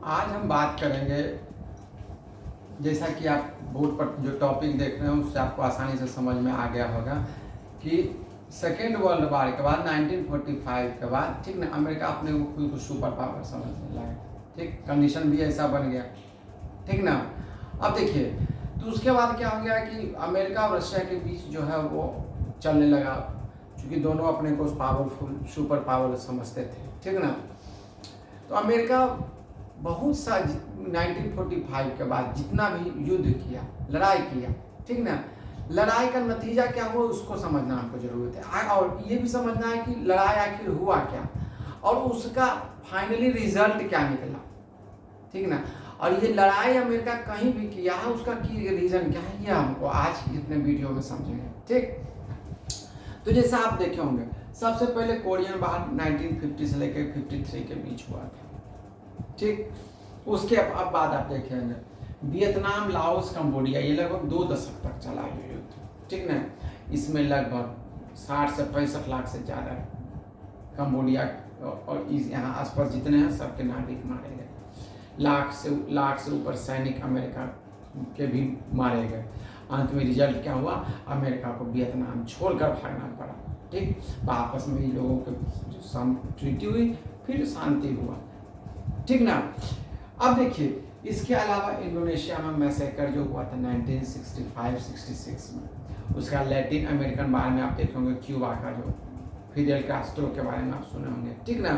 आज हम बात करेंगे, जैसा कि आप बोर्ड पर जो टॉपिक देख रहे हैं उससे आपको आसानी से समझ में आ गया होगा कि सेकेंड वर्ल्ड वॉर के बाद 1945 के बाद, ठीक ना, अमेरिका अपने को खुद को सुपर पावर समझने लगा। ठीक, कंडीशन भी ऐसा बन गया, ठीक ना। अब देखिए, तो उसके बाद क्या हो गया कि अमेरिका और रशिया के बीच जो है वो चलने लगा, क्योंकि दोनों अपने को पावरफुल सुपर पावर समझते थे, ठीक ना। तो अमेरिका बहुत सा 1945 के बाद जितना भी युद्ध किया, लड़ाई किया, ठीक ना, लड़ाई का नतीजा क्या हुआ उसको समझना हमको जरूरत है, और ये भी समझना है कि लड़ाई आखिर हुआ क्या और उसका फाइनली रिजल्ट क्या निकला, ठीक ना। और ये लड़ाई अमेरिका कहीं भी किया है उसका की रीजन क्या है, ये हमको आज इतने वीडियो में समझेंगे, ठीक। तो जैसा आप देखे होंगे, सबसे पहले कोरियन वॉर 1950 से लेकर 53 के बीच हुआ था, ठीक। उसके अब बाद आप देखेंगे वियतनाम, लाओस, कंबोडिया, ये लगभग 2 दशक तक चला ये युद्ध, ठीक ना। इसमें लगभग 60 से 65 लाख से ज़्यादा कंबोडिया और इस यहाँ आसपास जितने हैं सबके नागरिक मारे गए, लाख से ऊपर सैनिक अमेरिका के भी मारे गए। अंत में रिजल्ट क्या हुआ, अमेरिका को वियतनाम छोड़कर भागना पड़ा, ठीक। आपस में ही लोगों के ट्रीटी हुई, फिर शांति हुआ, ठीक ना। अब देखिए, इसके अलावा इंडोनेशिया में मैसेकर जो हुआ था 1965-66 में, उसका लैटिन अमेरिकन बारे में आप देखे होंगे, क्यूबा का जो फिडेल कास्ट्रो के बारे में आप सुने होंगे, ठीक ना।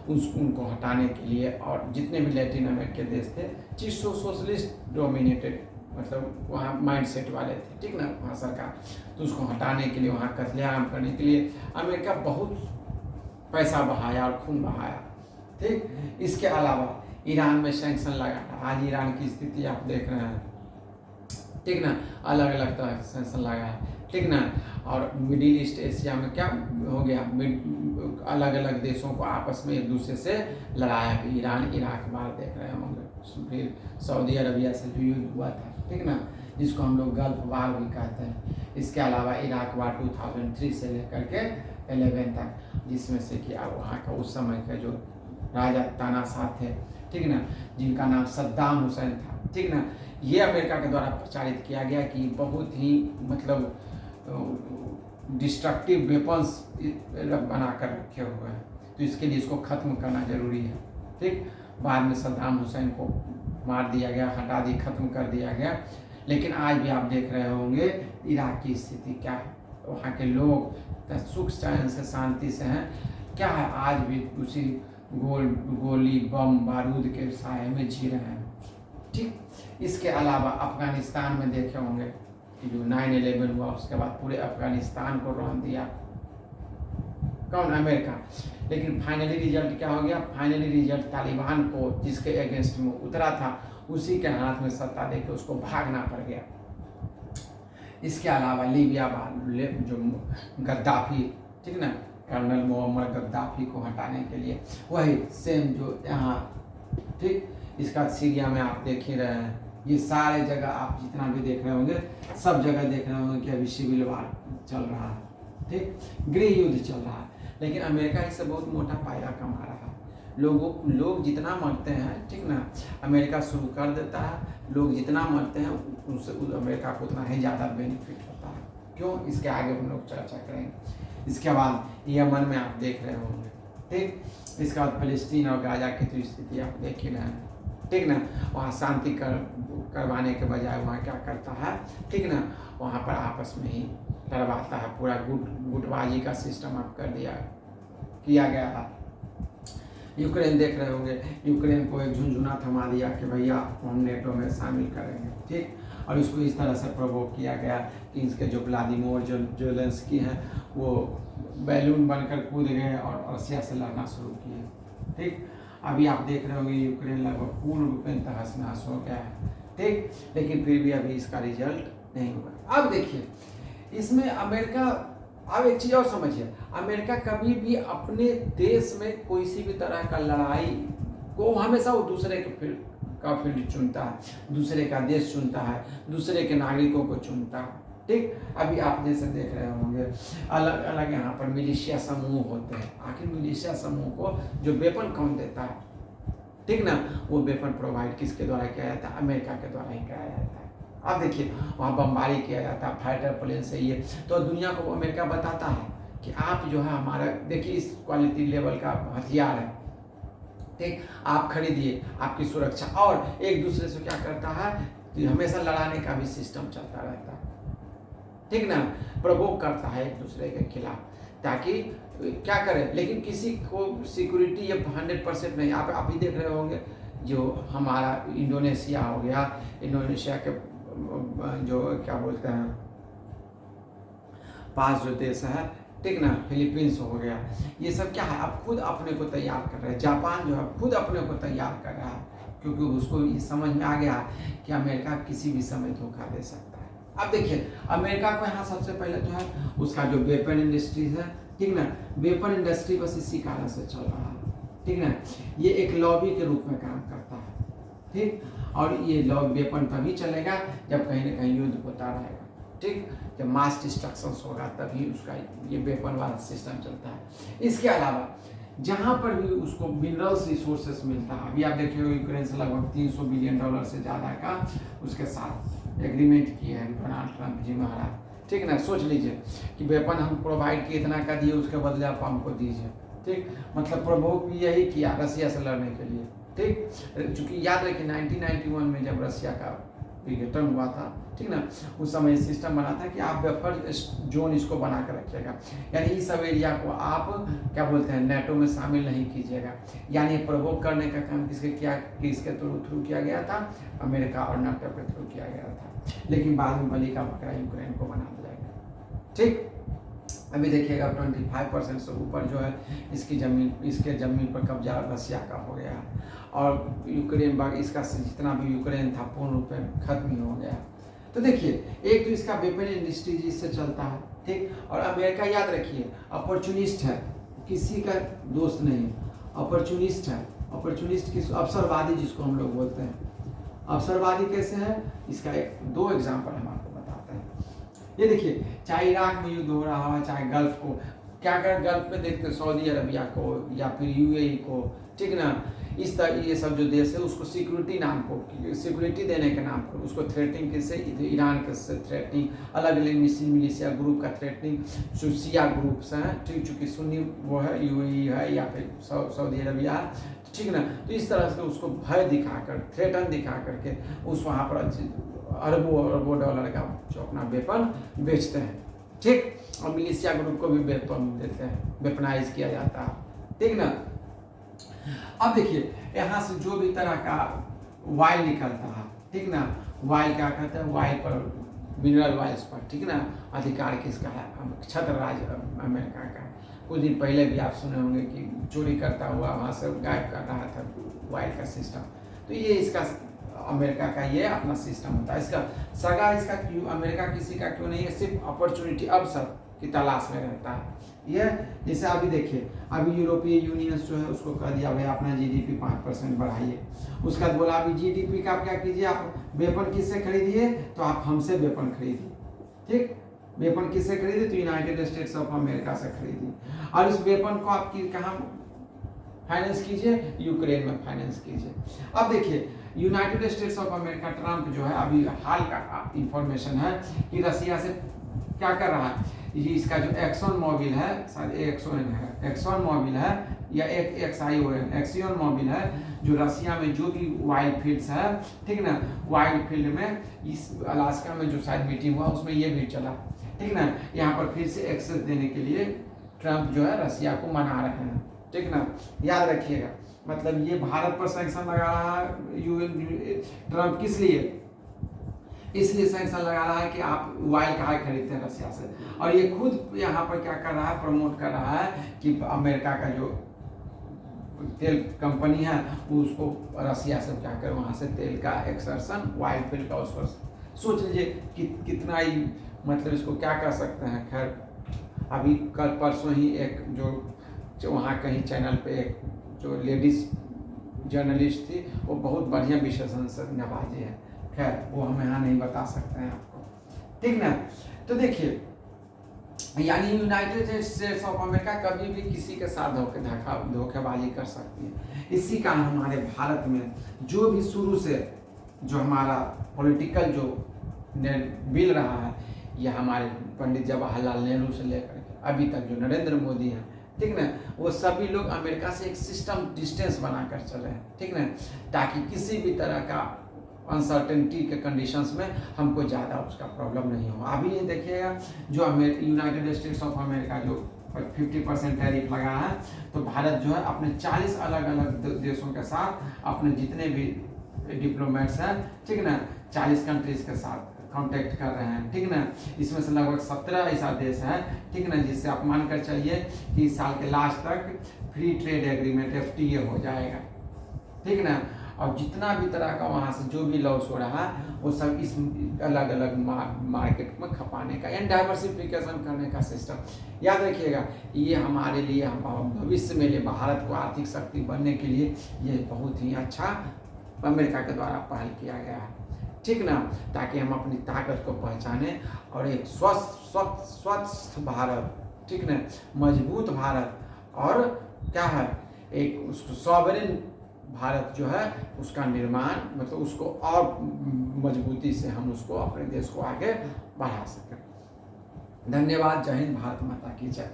उनको हटाने के लिए और जितने भी लैटिन अमेरिकन देश थे जिसको सोशलिस्ट डोमिनेटेड, मतलब वहाँ माइंडसेट वाले थे, ठीक ना, वहाँ सरकार, तो उसको हटाने के लिए, वहाँ कत्लेआम करने के लिए अमेरिका बहुत पैसा बहाया और खून बहाया, ठीक। इसके अलावा ईरान में सैंक्शन लगा था, आज ईरान की स्थिति आप देख रहे हैं, ठीक ना, अलग अलग तरह के सैंक्शन लगा है, ठीक ना। और मिडिल ईस्ट एशिया में क्या हो गया, अलग अलग देशों को आपस में एक दूसरे से लड़ाया, ईरान इराक वार देख रहे होंगे, फिर सऊदी अरबिया से जो युद्ध हुआ था, ठीक ना, जिसको हम लोग गल्फ वार भी कहते हैं। इसके अलावा इराक वार 2003 से लेकर के 11 तक, जिसमें से कि वहाँ का उस समय का जो राजा तानाशाह थे, ठीक ना, जिनका नाम सद्दाम हुसैन था, ठीक ना, ये अमेरिका के द्वारा प्रचारित किया गया कि बहुत ही मतलब डिस्ट्रक्टिव वेपन्स बना कर रखे हुए हैं, तो इसके लिए इसको ख़त्म करना जरूरी है, ठीक। बाद में सद्दाम हुसैन को मार दिया गया, हटा दी, ख़त्म कर दिया गया। लेकिन आज भी आप देख रहे होंगे इराक की स्थिति क्या है, वहाँ के लोग सुख चैन से शांति से हैं, क्या है, आज भी उसी गोली बम बारूद के साए में जी रहे हैं, ठीक। इसके अलावा अफगानिस्तान में देखे होंगे कि जो 9/11 हुआ उसके बाद पूरे अफगानिस्तान को रौंद दिया कौन, अमेरिका। लेकिन फाइनली रिजल्ट क्या हो गया, फाइनली रिजल्ट तालिबान को जिसके अगेंस्ट में उतरा था उसी के हाथ में सत्ता देकर उसको भागना पड़ गया। इसके अलावा लीबिया जो गद्दाफी, ठीक ना, कर्नल मोहम्मद गद्दाफी को हटाने के लिए वही सेम जो यहाँ, ठीक। इसका सीरिया में आप देख ही रहे हैं, ये सारे जगह आप जितना भी देख रहे होंगे, सब जगह देख रहे होंगे कि अभी सिविल वार चल रहा है, ठीक, गृह युद्ध चल रहा है। लेकिन अमेरिका इससे बहुत मोटा फायदा कमा रहा है। लोग जितना मरते हैं, ठीक ना, अमेरिका शुरू कर देता है, लोग जितना मरते हैं उससे अमेरिका को उतना ही ज़्यादा बेनिफिट होता है। क्यों, इसके आगे हम लोग चर्चा करेंगे। इसके बाद यमन में आप देख रहे होंगे, ठीक। इसके बाद फलस्तीन और गाजा की तो स्थिति आप देख ही रहे हैं, ठीक ना। वहाँ शांति करवाने के बजाय वहाँ क्या करता है, ठीक ना, वहाँ पर आपस में ही लड़वाता है, पूरा गुटबाजी का सिस्टम आप किया गया है। यूक्रेन देख रहे होंगे, यूक्रेन को एक झुंझुना थमा दिया कि भैया हम नेटो में शामिल करेंगे, ठीक। और इसको इस तरह से प्रोवोक किया गया कि इसके जो व्लादिमीर ज़ेलेंस्की हैं वो बैलून बनकर कूद गए और रशिया से लड़ना शुरू किए, ठीक। अभी आप देख रहे होंगे यूक्रेन लगभग पूर्ण रूप में तहस नहस हो गया है, ठीक। लेकिन फिर भी अभी इसका रिजल्ट नहीं हुआ। अब देखिए, इसमें अमेरिका, अब एक चीज़ और समझिए, अमेरिका कभी भी अपने देश में कोई सी भी तरह का लड़ाई को हमेशा वो दूसरे के फील्ड चुनता है, दूसरे का देश चुनता है, दूसरे के नागरिकों को चुनता है, ठीक। अभी आप जैसे देख रहे होंगे अलग अलग यहाँ पर मिलिशिया समूह होते हैं। आखिर मिलिशिया समूह को जो वेपन कौन देता है, ठीक ना, वो वेपन प्रोवाइड किसके द्वारा किया जाता है? अमेरिका के द्वारा ही किया जाता है। अब देखिए वहाँ बमबारी किया जाता है फाइटर प्लेन से, ये तो दुनिया को अमेरिका बताता है कि आप जो है हमारा देखिए इस क्वालिटी लेवल का हथियार है, ठीक, आप खरीदिए, आपकी सुरक्षा। और एक दूसरे से क्या करता है कि हमेशा लड़ाने का भी सिस्टम चलता रहता है, ठीक ना, प्रवोक करता है एक दूसरे के खिलाफ, ताकि क्या करें। लेकिन किसी को सिक्योरिटी ये 100% नहीं। आप ही देख रहे होंगे जो हमारा इंडोनेशिया हो गया, इंडोनेशिया के जो क्या बोलते हैं पास जो देश है, ठीक ना, फिलीपींस हो गया, ये सब क्या है, अब खुद अपने को तैयार कर रहे हैं। जापान जो है खुद अपने को तैयार कर रहा है, क्योंकि उसको ये समझ में आ गया कि अमेरिका किसी भी समय धोखा दे सकता है। अब देखिए अमेरिका को यहाँ सबसे पहले तो है उसका जो वेपन इंडस्ट्रीज है, ठीक ना, वेपन इंडस्ट्री बस इसी कारण से चल रहा है, ठीक ना, ये एक लॉबी के रूप में काम करता है, ठीक। और ये वेपन तभी चलेगा जब कहीं ना कहीं युद्ध होता रहेगा, ठीक, जब मास डिस्ट्रक्शन होगा तभी उसका ये वेपन वाला सिस्टम चलता है। इसके अलावा जहाँ पर भी उसको मिनरल्स रिसोर्सेस मिलता है, अभी आप देखिए यूक्रेन से लगभग $300 बिलियन से ज़्यादा का उसके साथ एग्रीमेंट किए हैं डोनाल्ड ट्रंप जी महाराज, ठीक ना। सोच लीजिए कि वेपन हम प्रोवाइड किए इतना का दिए, उसके बदले आप हमको दीजिए, ठीक, मतलब प्रभुत्व भी यही किया रसिया से लड़ने के लिए, ठीक। चूँकि याद रखिए 1991 में जब रसिया का विघटन हुआ था, ठीक ना, उस समय सिस्टम बना था कि आप बफर जोन इसको बना कर रखिएगा, यानी इस सब एरिया को आप क्या बोलते हैं नेटो में शामिल नहीं कीजिएगा। यानी प्रवोक करने का काम किसके थ्रू किया गया था? अमेरिका और नाटो के थ्रू किया गया था। लेकिन बाद में बलि का बकरा यूक्रेन को बना दिया गया, ठीक। अभी देखिएगा 25% से ऊपर जो है इसके ज़मीन पर कब्जा रसिया का हो गया, और यूक्रेन इसका जितना भी यूक्रेन था पूर्ण रूप में खत्म ही हो गया। तो देखिए एक तो इसका वेपन इंडस्ट्री जिससे चलता है, ठीक। और अमेरिका याद रखिए अपॉर्चुनिस्ट है, किसी का दोस्त नहीं, अपॉर्चुनिस्ट है। अपॉर्चुनिस्ट किस अवसरवादी जिसको हम लोग बोलते हैं। अवसरवादी कैसे है, इसका दो एग्जाम्पल हम आपको बताते हैं। ये देखिए चाहे इराक में युद्ध हो रहा है, चाहे गल्फ को, क्या कर गल्फ में देखते सऊदी अरबिया को या फिर यूएई को, ठीक ना, इस तरह ये सब जो देश है उसको सिक्योरिटी नाम को सिक्योरिटी देने के नाम पर उसको थ्रेटिंग किससे, ईरान के से थ्रेटिंग, अलग अलग मिलिशिया ग्रुप का थ्रेटिंग, जो शिया ग्रुप्स हैं, ठीक, चूँकि सुन्नी वो है यूएई है या फिर सऊदी अरबिया, ठीक ना। तो इस तरह से उसको भय दिखाकर थ्रेटन दिखा करके उस वहाँ पर अरबों डॉलर का जो अपना वेपन बेचते हैं, ठीक। और मिलिशिया ग्रुप को भी वेपन देते हैं, वेपनाइज किया जाता है, ठीक ना। अब देखिए यहाँ से जो भी तरह का वाइल निकलता है, ठीक ना, वाइल क्या कहते हैं, वाइल पर मिनरल वाइल्स पर, ठीक ना, अधिकार किसका है? छत्र राज अमेरिका का है। कुछ दिन पहले भी आप सुने होंगे कि चोरी करता हुआ वहाँ से गायब कर रहा था वाइल का सिस्टम। तो ये इसका अमेरिका का ये अपना सिस्टम होता है। इसका सगा इसका क्यों अमेरिका किसी का क्यों नहीं है? सिर्फ अपॉर्चुनिटी अवसर की तलाश में रहता है। यह जैसे अभी देखिए अभी यूरोपीय यूनियन जो है उसको कह दिया भाई अपना जीडीपी 5% बढ़ाइए। उसके बाद बोला अभी जीडीपी का आप क्या कीजिए, आप वेपन किससे खरीदिए? तो आप हमसे वेपन खरीदिए, ठीक। वेपन किससे खरीदिए? तो यूनाइटेड स्टेट्स ऑफ अमेरिका से खरीदिए। और इस वेपन को आप कहाँ फाइनेंस कीजिए? यूक्रेन में फाइनेंस कीजिए। अब देखिए United states of America, Trump जो है अभी हाल का इंफॉर्मेशन है कि रसिया से क्या कर रहा है, ये इसका जो एक्सॉन मोबिल है, शायद एक्सॉन मोबिल है या एक्सियन मोबिल है, जो रसिया में जो भी वाइल्ड फील्ड्स है, ठीक ना, वाइल्ड फील्ड में इस अलास्का में जो शायद मीटिंग हुआ उसमें ये भी चला, ठीक ना। यहाँ पर फिर से एक्सेस देने के लिए ट्रंप जो है रसिया को मना रहे हैं, ठीक ना। याद रखिएगा मतलब ये भारत पर सैंक्शन लगा रहा है ट्रंप, किस लिए? इसलिए सैंक्शन लगा रहा है कि आप वाइल कार खरीदते हैं रसिया से, और ये खुद यहाँ पर क्या कर रहा है, प्रमोट कर रहा है कि अमेरिका का जो तेल कंपनी है उसको रसिया से क्या कर वहाँ से तेल का एक्सर्शन वाइल फील्ड का उस पर सोच लीजिए कि कितना ही मतलब इसको क्या कर सकते हैं। खैर अभी कल परसों ही एक जो वहाँ कहीं चैनल पे एक जो लेडीज़ जर्नलिस्ट थी वो बहुत बढ़िया विशेषण से नवाजी है, खैर वो हम यहाँ नहीं बता सकते हैं आपको, ठीक ना। तो देखिए यानी यूनाइटेड स्टेट्स ऑफ अमेरिका कभी भी किसी के साथ धोखेबाजी कर सकती है। इसी कारण हमारे भारत में जो भी शुरू से जो हमारा पॉलिटिकल जो बिल रहा है, यह हमारे पंडित जवाहरलाल नेहरू से लेकर के अभी तक जो नरेंद्र मोदी हैं, ठीक ना, वो सभी लोग अमेरिका से एक सिस्टम डिस्टेंस बनाकर चले हैं, ठीक ना, ताकि किसी भी तरह का अनसर्टेनिटी के कंडीशंस में हमको ज़्यादा उसका प्रॉब्लम नहीं हो। अभी ये देखिएगा जो यूनाइटेड स्टेट्स ऑफ अमेरिका जो 50% टैरिफ लगा है, तो भारत जो है अपने 40 अलग अलग देशों के साथ अपने जितने भी डिप्लोमेट्स हैं, ठीक ना, 40 कंट्रीज के साथ कांटेक्ट कर रहे हैं, ठीक ना। इसमें से लगभग 17 ऐसा देश है, ठीक ना, जिससे आप मान कर चलिए कि इस साल के लास्ट तक फ्री ट्रेड एग्रीमेंट FTA हो जाएगा, ठीक ना। और जितना भी तरह का वहाँ से जो भी लॉस हो रहा है वो सब इस अलग अलग मार्केट में खपाने का एंड डाइवर्सिफिकेशन करने का सिस्टम। याद रखिएगा, ये हमारे लिए, हम भविष्य में लिए भारत को आर्थिक शक्ति बनने के लिए ये बहुत ही अच्छा अमेरिका के द्वारा पहल किया गया है, ठीक ना, ताकि हम अपनी ताकत को पहचाने और एक स्वस्थ भारत, ठीक ना, मजबूत भारत और क्या है एक उसको सॉवरेन भारत जो है उसका निर्माण, मतलब उसको और मजबूती से हम उसको अपने देश को आगे बढ़ा सकें। धन्यवाद। जय हिंद। भारत माता की जय।